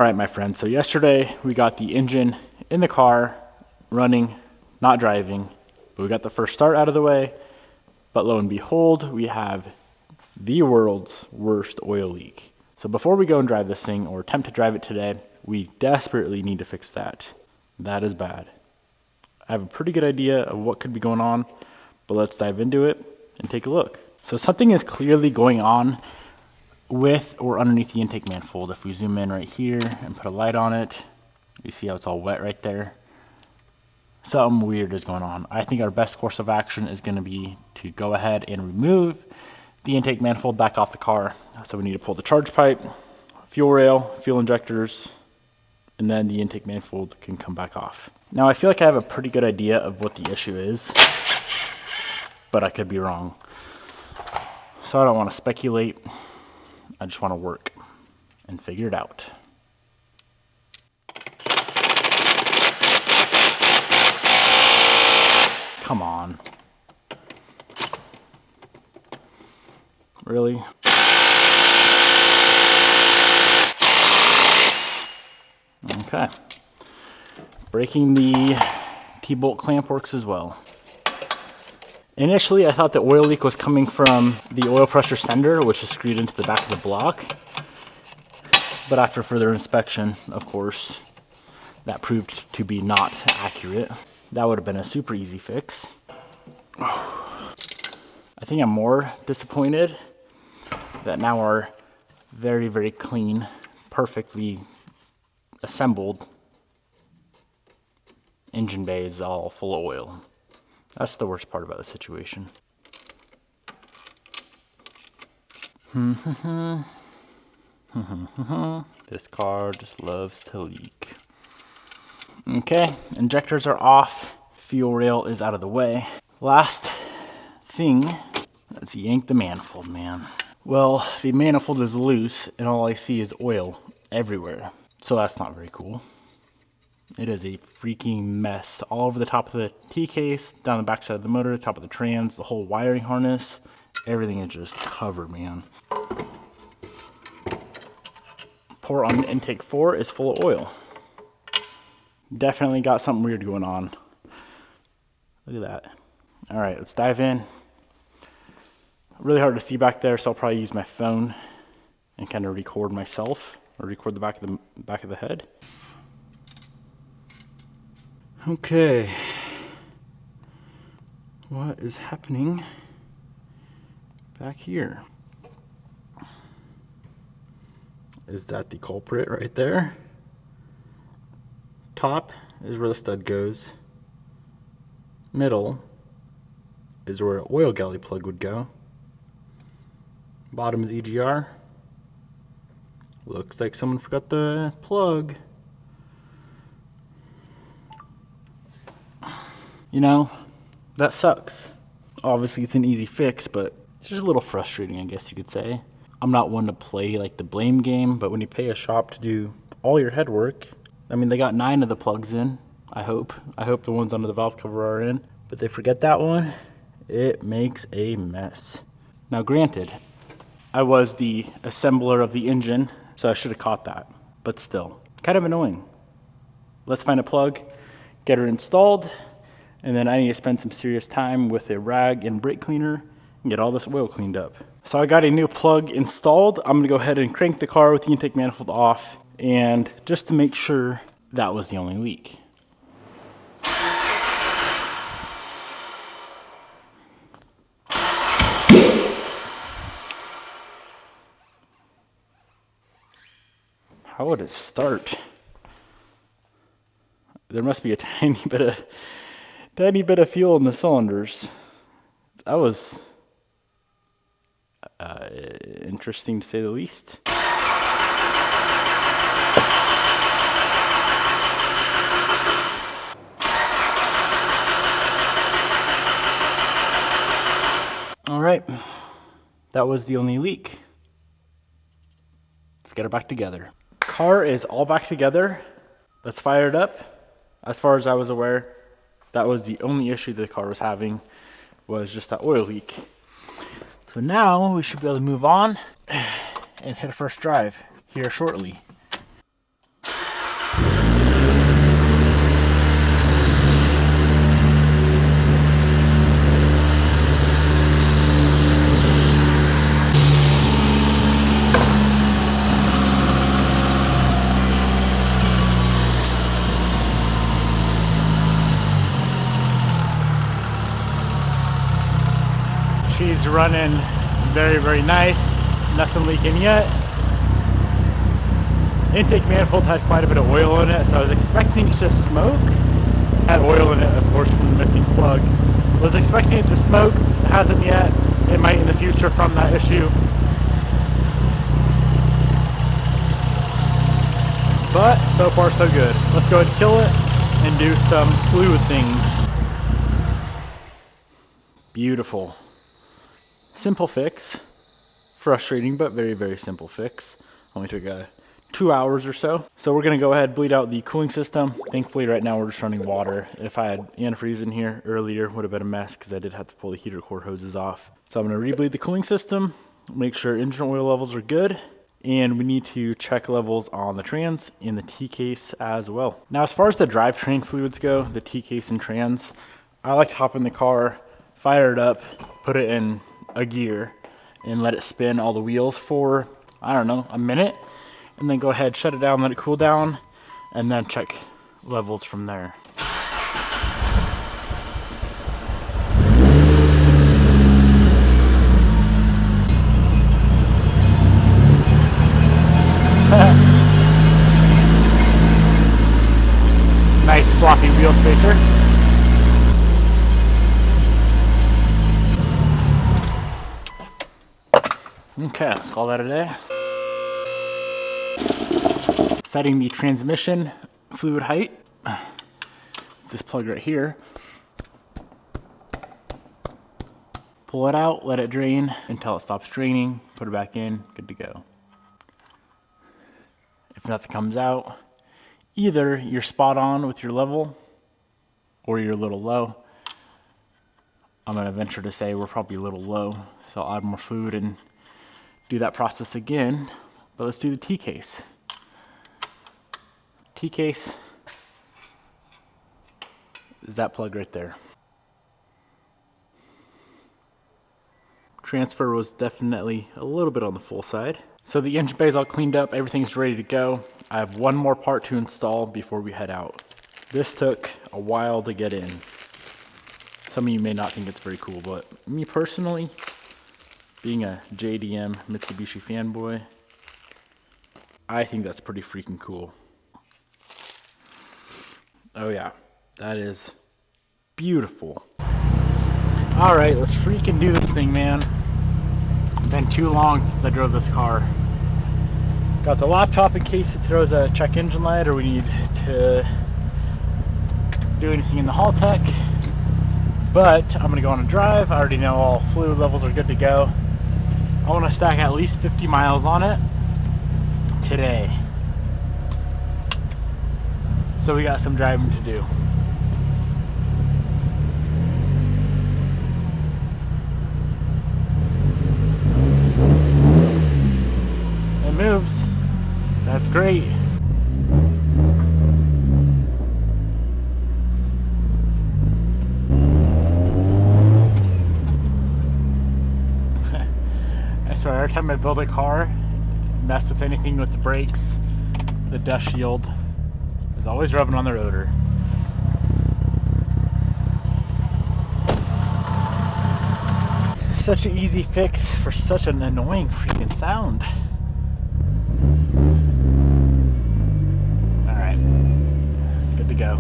All right, my friends, so yesterday we got the engine in the car, running, not driving, but we got the first start out of the way, but lo and behold, we have the world's worst oil leak. So before we go and drive this thing, or attempt to drive it today, we desperately need to fix that. That is bad. I have a pretty good idea of what could be going on, but let's dive into it and take a look. So something is clearly going on with or underneath the intake manifold. If we zoom in right here and put a light on it, you see how it's all wet right there. Something weird is going on. I think our best course of action is going to be to go ahead and remove the intake manifold back off the car. So we need to pull the charge pipe, fuel rail, fuel injectors, and then the intake manifold can come back off. Now I feel like I have a pretty good idea of what the issue is, but I could be wrong. So I don't want to speculate. I just want to work and figure it out. Come on. Really? Okay. Breaking the T-bolt clamp works as well. Initially, I thought the oil leak was coming from the oil pressure sender, which is screwed into the back of the block. But after further inspection, of course, that proved to be not accurate. That would have been a super easy fix. I think I'm more disappointed that now our very, very clean, perfectly assembled engine bay is all full of oil. That's the worst part about the situation. This car just loves to leak. Okay, injectors are off. Fuel rail is out of the way. Last thing, let's yank the manifold, man. Well, the manifold is loose and all I see is oil everywhere. So that's not very cool. It is a freaking mess all over the top of the T-case, down the backside of the motor, top of the trans, the whole wiring harness. Everything is just covered, man. Port on intake 4 is full of oil. Definitely got something weird going on. Look at that. All right, let's dive in. Really hard to see back there, so I'll probably use my phone and kind of record myself, or record the back of the head. Okay, what is happening back here? Is that the culprit right there? Top is where the stud goes. Middle is where an oil galley plug would go. Bottom is EGR. Looks like someone forgot the plug. You know, that sucks. Obviously it's an easy fix, but it's just a little frustrating, I guess you could say. I'm not one to play like the blame game, but when you pay a shop to do all your head work, I mean, they got 9 of the plugs in, I hope. I hope the ones under the valve cover are in, but they forget that one, it makes a mess. Now granted, I was the assembler of the engine, so I should have caught that, but still, kind of annoying. Let's find a plug, get her installed, and then I need to spend some serious time with a rag and brake cleaner and get all this oil cleaned up. So I got a new plug installed. I'm gonna go ahead and crank the car with the intake manifold off, and just to make sure that was the only leak. How would it start? There must be a tiny bit of fuel in the cylinders. That was interesting to say the least. All right, that was the only leak. Let's get her back together. Car is all back together. Let's fire it up. As far as I was aware, that was the only issue the car was having, was just that oil leak. So now we should be able to move on and hit a first drive here shortly. is running very, very nice. Nothing leaking yet. Intake manifold had quite a bit of oil in it, so I was expecting it to smoke. Had oil in it, of course, from the missing plug. Was expecting it to smoke. It hasn't yet. It might in the future from that issue. But so far so good. Let's go ahead and kill it and do some fluid things. Beautiful. Simple fix. Frustrating, but very, very simple fix. Only took 2 hours or so. So we're gonna go ahead and bleed out the cooling system. Thankfully right now we're just running water. If I had antifreeze in here earlier, would have been a mess because I did have to pull the heater core hoses off. So I'm gonna rebleed the cooling system, make sure engine oil levels are good, and we need to check levels on the trans and the T-case as well. Now as far as the drivetrain fluids go, the T-case and trans, I like to hop in the car, fire it up, put it in a gear, and let it spin all the wheels for, I don't know, a minute, and then go ahead, shut it down, let it cool down, and then check levels from there. Nice floppy wheel spacer. Okay, let's call that a day. Setting the transmission fluid height. It's this plug right here. Pull it out, let it drain until it stops draining, put it back in, good to go. If nothing comes out, either you're spot on with your level or you're a little low. I'm gonna venture to say we're probably a little low, so I'll add more fluid and do that process again. But let's do the T-case. T-case is that plug right there. Transfer was definitely a little bit on the full side. So the engine bay is all cleaned up, everything's ready to go. I have one more part to install before we head out. This took a while to get in. Some of you may not think it's very cool, but me personally, being a JDM Mitsubishi fanboy, I think that's pretty freaking cool. Oh yeah, that is beautiful. All right, let's freaking do this thing, man. It's been too long since I drove this car. Got the laptop in case it throws a check engine light or we need to do anything in the haul tech. But I'm gonna go on a drive. I already know all fluid levels are good to go. I wanna stack at least 50 miles on it today. So we got some driving to do. It moves. That's great. I swear, every time I build a car, mess with anything with the brakes, the dust shield is always rubbing on the rotor. Such an easy fix for such an annoying freaking sound. Alright, good to go.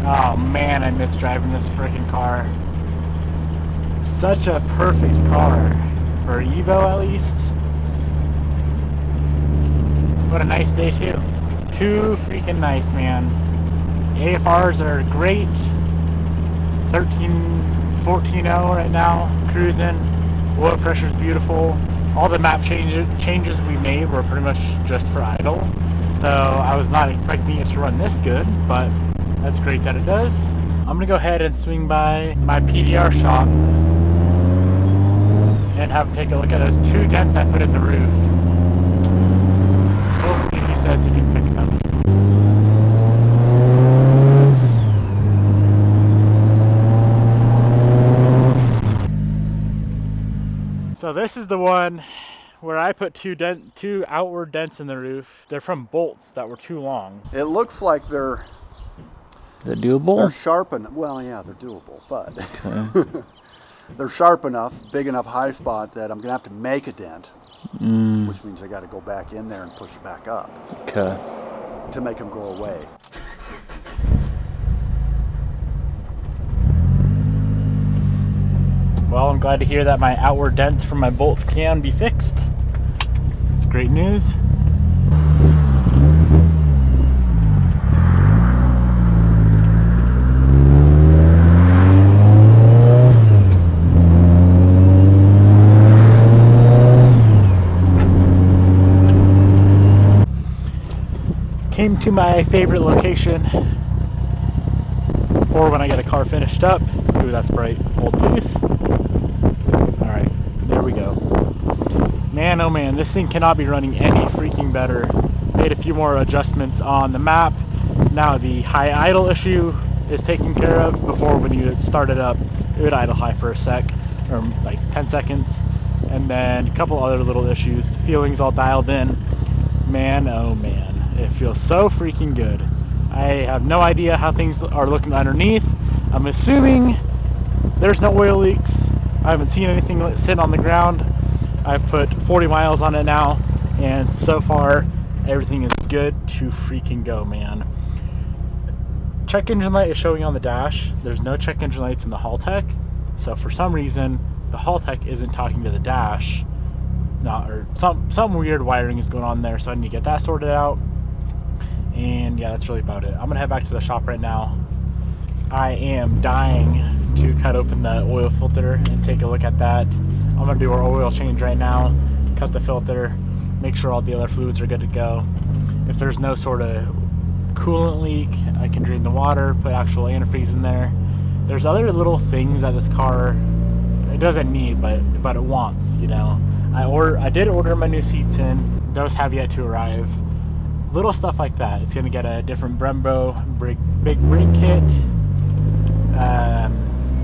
Oh man, I miss driving this freaking car. Such a perfect car. For Evo at least. What a nice day too. Too freaking nice, man. The AFRs are great. 14.0 right now, cruising. Oil pressure's beautiful. All the map changes we made were pretty much just for idle. So I was not expecting it to run this good, but that's great that it does. I'm gonna go ahead and swing by my PDR shop and have him take a look at those 2 dents I put in the roof. Hopefully he says he can fix them. So So this is the one where I put two outward dents in the roof. They're from bolts that were too long. It looks like they're doable? They're sharp enough. Well, yeah, they're doable, but okay. They're sharp enough, big enough high spot that I'm gonna have to make a dent, which means I got to go back in there and push it back up. Okay. To make them go away. Well, I'm glad to hear that my outward dents from my bolts can be fixed. It's great news. Came to my favorite location for when I get a car finished up. Ooh, that's bright. Hold please. Alright, there we go. Man, oh man, this thing cannot be running any freaking better. Made a few more adjustments on the map. Now the high idle issue is taken care of. Before, when you start it up, it would idle high for a sec, or like 10 seconds. And then a couple other little issues. Feelings all dialed in. Man, oh man, it feels so freaking good. I have no idea how things are looking underneath. I'm assuming there's no oil leaks. I haven't seen anything sitting on the ground. I've put 40 miles on it now, and so far everything is good to freaking go, man. Check engine light is showing on the dash. There's no check engine lights in the Haltech, so for some reason the Haltech isn't talking to the dash. Or some weird wiring is going on there, so I need to get that sorted out. And yeah, that's really about it. I'm gonna head back to the shop right now. I am dying to cut open the oil filter and take a look at that. I'm gonna do our oil change right now, cut the filter, make sure all the other fluids are good to go. If there's no sort of coolant leak, I can drain the water, put actual antifreeze in there. There's other little things that this car, it doesn't need, but it wants, you know. I did order my new seats in. Those have yet to arrive. Little stuff like that. It's gonna get a different Brembo big brake kit.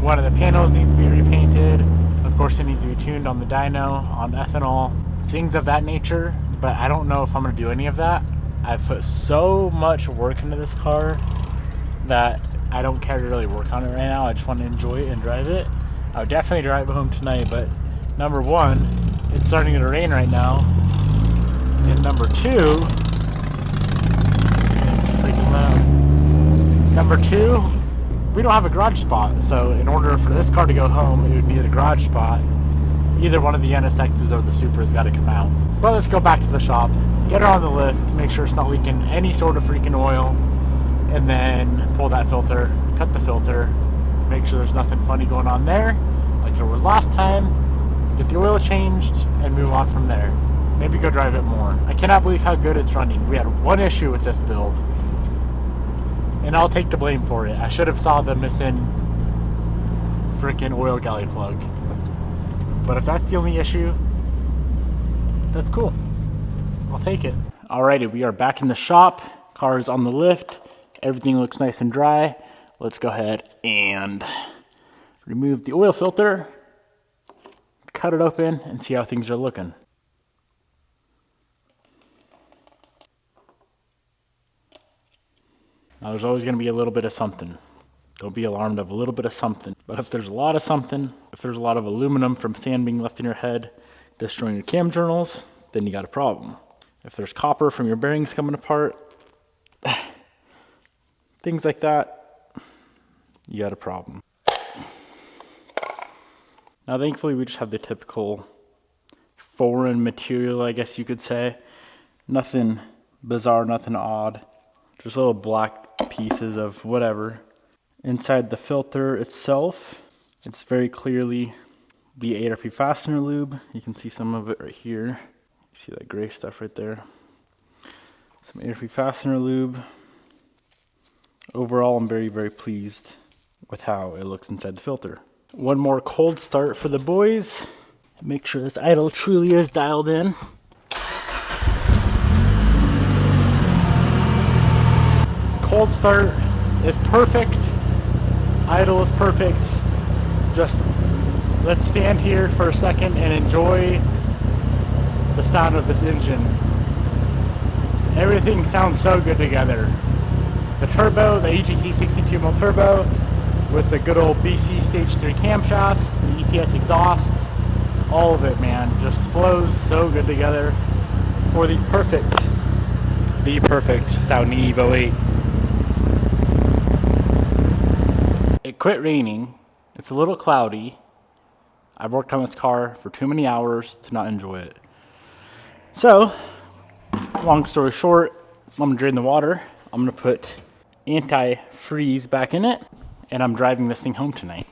One of the panels needs to be repainted. Of course, it needs to be tuned on the dyno, on ethanol, things of that nature. But I don't know if I'm gonna do any of that. I've put so much work into this car that I don't care to really work on it right now. I just want to enjoy it and drive it. I would definitely drive it home tonight, but number one, it's starting to rain right now. And number two, it's freaking loud. Number two, we don't have a garage spot, so in order for this car to go home, it would need a garage spot. Either one of the NSXs or the Supra has got to come out. But let's go back to the shop, get her on the lift, make sure it's not leaking any sort of freaking oil, and then pull that filter, cut the filter, make sure there's nothing funny going on there, like there was last time, get the oil changed, and move on from there. Maybe go drive it more. I cannot believe how good it's running. We had one issue with this build, and I'll take the blame for it. I should have saw the missing freaking oil galley plug. But if that's the only issue, that's cool. I'll take it. Alrighty, we are back in the shop. Car is on the lift. Everything looks nice and dry. Let's go ahead and remove the oil filter, cut it open, and see how things are looking. Now, there's always going to be a little bit of something. Don't be alarmed of a little bit of something. But if there's a lot of something, if there's a lot of aluminum from sand being left in your head, destroying your cam journals, then you got a problem. If there's copper from your bearings coming apart, things like that, you got a problem. Now, thankfully, we just have the typical foreign material, I guess you could say. Nothing bizarre, nothing odd. Just little black pieces of whatever. Inside the filter itself, it's very clearly the ARP fastener lube. You can see some of it right here. You see that gray stuff right there. Some ARP fastener lube. Overall, I'm very, very pleased with how it looks inside the filter. One more cold start for the boys. Make sure this idle truly is dialed in. Cold start is perfect. Idle is perfect. Just let's stand here for a second and enjoy the sound of this engine. Everything sounds so good together. The turbo, the AGT 62 mil turbo, with the good old BC Stage 3 camshafts, the EPS exhaust, all of it, man, just flows so good together for the perfect Saudi Evo 8. It quit raining. It's a little cloudy. I've worked on this car for too many hours to not enjoy it. So, long story short, I'm gonna drain the water. I'm gonna put anti-freeze back in it, and I'm driving this thing home tonight.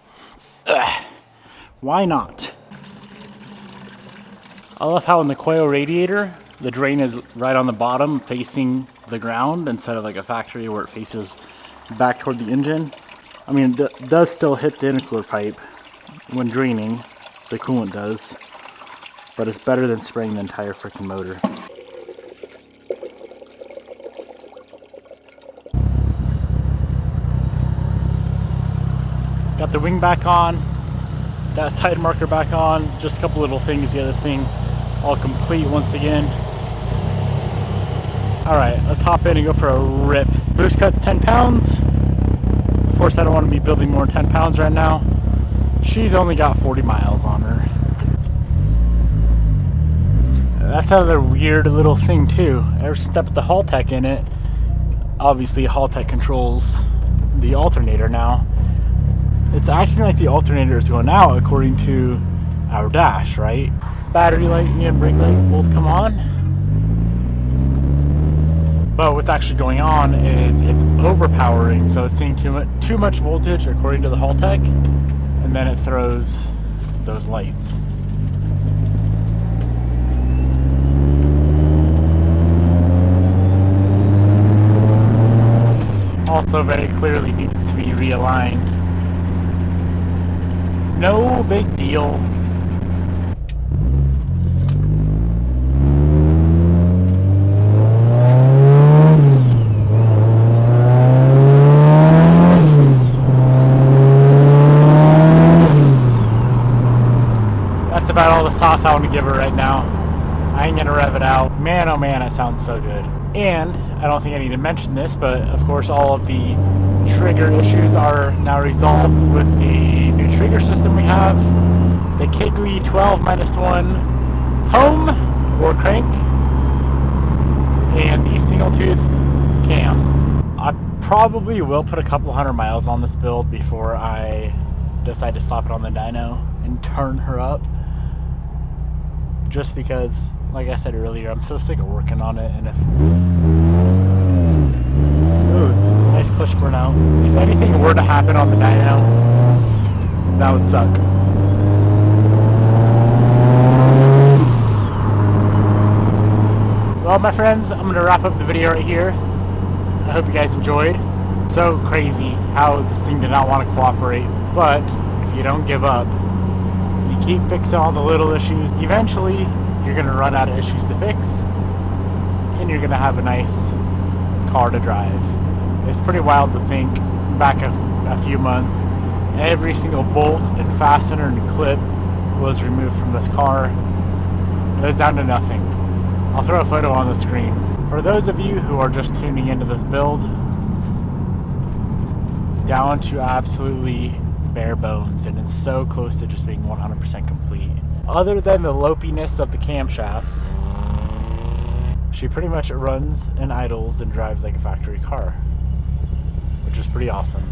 Why not? I love how in the coil radiator, the drain is right on the bottom facing the ground instead of like a factory where it faces back toward the engine. I mean, it does still hit the intercooler pipe when draining, the coolant does, but it's better than spraying the entire freaking motor. Got the wing back on, that side marker back on, just a couple little things to get this thing all complete once again. Alright, let's hop in and go for a rip. Boost cut's 10 pounds. Of course, I don't want to be building more than 10 pounds right now. She's only got 40 miles on her. That's another weird little thing too. Ever since I put the Haltech in it, obviously Haltech controls the alternator now. It's acting like the alternator is going out according to our dash, right? Battery light and brake light both come on. But what's actually going on is it's overpowering, so it's seeing too much voltage according to the Haltech, and then it throws those lights. Also very clearly needs to be realigned. No big deal. That's about all the sauce I want to give her right now. I ain't gonna rev it out. Man, oh man, it sounds so good. And I don't think I need to mention this, but of course all of the trigger issues are now resolved with the new trigger system we have. The Kigley 12-1 home or crank, and the single tooth cam. I probably will put a couple 100 miles on this build before I decide to slap it on the dyno and turn her up. Just because, like I said earlier, I'm so sick of working on it, and if... Ooh, nice clutch burnout. If anything were to happen on the dyno, that would suck. Well, my friends, I'm going to wrap up the video right here. I hope you guys enjoyed. So crazy how this thing did not want to cooperate, but if you don't give up, you keep fixing all the little issues, eventually you're going to run out of issues to fix, and you're going to have a nice car to drive. It's pretty wild to think back a few months, every single bolt and fastener and clip was removed from this car. It was down to nothing. I'll throw a photo on the screen. For those of you who are just tuning into this build, down to absolutely bare bones, and it's so close to just being 100% complete. Other than the lopiness of the camshafts, she pretty much runs and idles and drives like a factory car, which is pretty awesome.